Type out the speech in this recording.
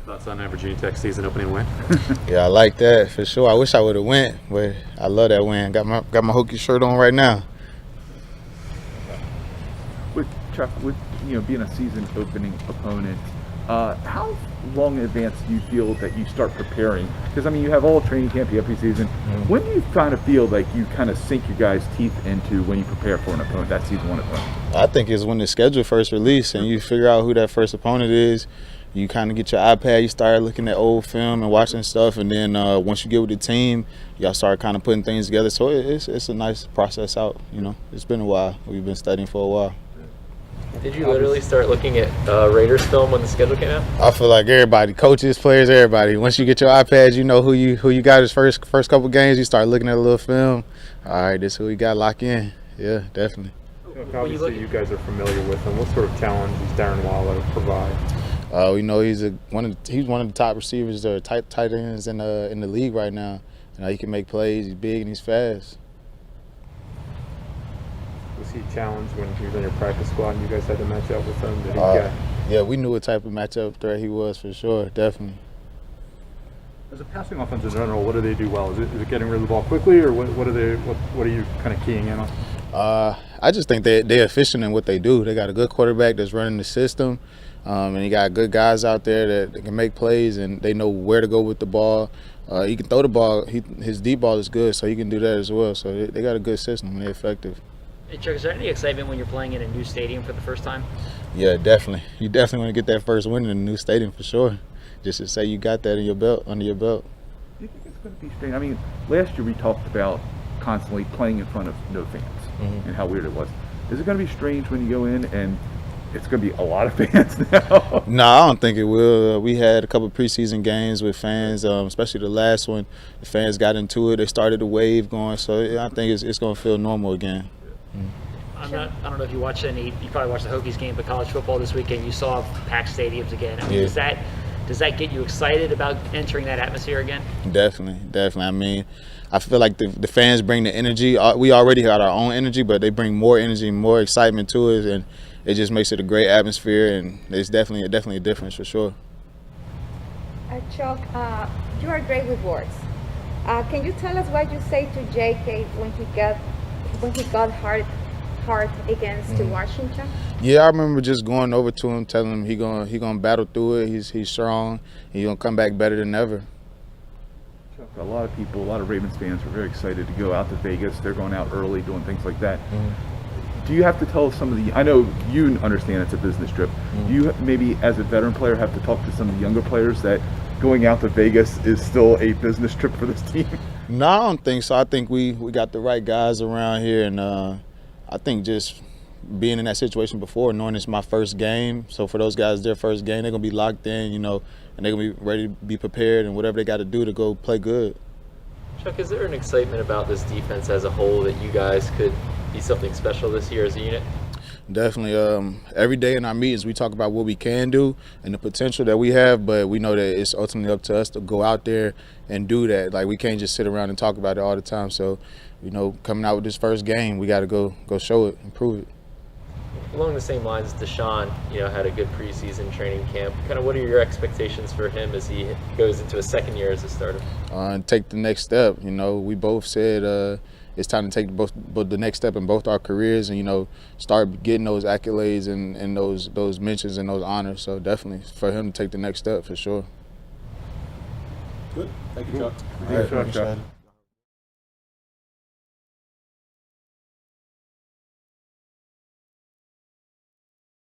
Thoughts on Virginia Tech season opening win? Yeah, I like that for sure. I wish I would have went, but I love that win. Got my Hokie shirt on right now. With Chuck, with being a season opening opponent, how long in advance do you feel that you start preparing? Because you have all training camp, you have preseason. Mm-hmm. When do you kind of feel like you kind of sink your guys' teeth into when you prepare for an opponent, that season one opponent? I think it's when the schedule first released and you figure out who that first opponent is. You kind of get your iPad, you start looking at old film and watching stuff, and then once you get with the team, y'all start kind of putting things together. So it's a nice process out. It's been a while. We've been studying for a while. Did you literally start looking at Raiders film when the schedule came out? I feel like everybody, coaches, players, everybody. Once you get your iPad, you know who you got his first couple games. You start looking at a little film. All right, this is who we got locked in. Yeah, definitely. Obviously, you guys are familiar with him. What sort of challenge does Darren Waller provide? We know he's one of the top receivers or tight ends in the league right now. He can make plays. He's big and he's fast. Was he challenged when he was on your practice squad and you guys had to match up with him? Yeah, we knew what type of matchup threat he was for sure, definitely. As a passing offense in general, what do they do well? Is it getting rid of the ball quickly, or what are you kind of keying in on? I just think they're efficient in what they do. They got a good quarterback that's running the system, and he got good guys out there that can make plays, and they know where to go with the ball. He can throw the ball. His deep ball is good, so he can do that as well. So they got a good system, and they're effective. Hey Chuck, is there any excitement when you're playing in a new stadium for the first time? Yeah, definitely. You definitely want to get that first win in a new stadium for sure. Just to say you got that in your belt, under your belt. Do you think it's going to be strange? Last year we talked about constantly playing in front of no fans and how weird it was. Is it going to be strange when you go in and it's going to be a lot of fans now? No, I don't think it will. We had a couple of preseason games with fans, especially the last one. The fans got into it. They started the wave going. So I think it's going to feel normal again. I don't know if you watched you probably watched the Hokies game, but college football this weekend, you saw packed stadiums again. Yeah. Does that get you excited about entering that atmosphere again? Definitely. I feel like the fans bring the energy. We already got our own energy, but they bring more energy, more excitement to it, and it just makes it a great atmosphere, and it's definitely a difference for sure. Chuck, you are great with words. Can you tell us what you say to JK when he got hard against Washington? Yeah, I remember just going over to him, telling him he gonna battle through it. He's strong. He's gonna come back better than ever. Chuck, a lot of Ravens fans are very excited to go out to Vegas. They're going out early, doing things like that. Do you have to tell some of I know you understand it's a business trip. Do you maybe, as a veteran player, have to talk to some of the younger players that going out to Vegas is still a business trip for this team? No, I don't think so. I think we got the right guys around here, and I think just being in that situation before, knowing it's my first game, so for those guys, their first game, they're going to be locked in, and they're going to be ready to be prepared and whatever they got to do to go play good. Chuck, is there an excitement about this defense as a whole that you guys could be something special this year as a unit? Definitely. Every day in our meetings, we talk about what we can do and the potential that we have, but we know that it's ultimately up to us to go out there and do that. Like, we can't just sit around and talk about it all the time. So, coming out with this first game, we got to go show it and prove it. Along the same lines, Deshaun, had a good preseason training camp. Kind of what are your expectations for him as he goes into a second year as a starter? And take the next step. We both said it's time to take both the next step in both our careers and, start getting those accolades and those mentions and those honors. So definitely for him to take the next step for sure. Good. Thank you, Chuck. All right, Chuck.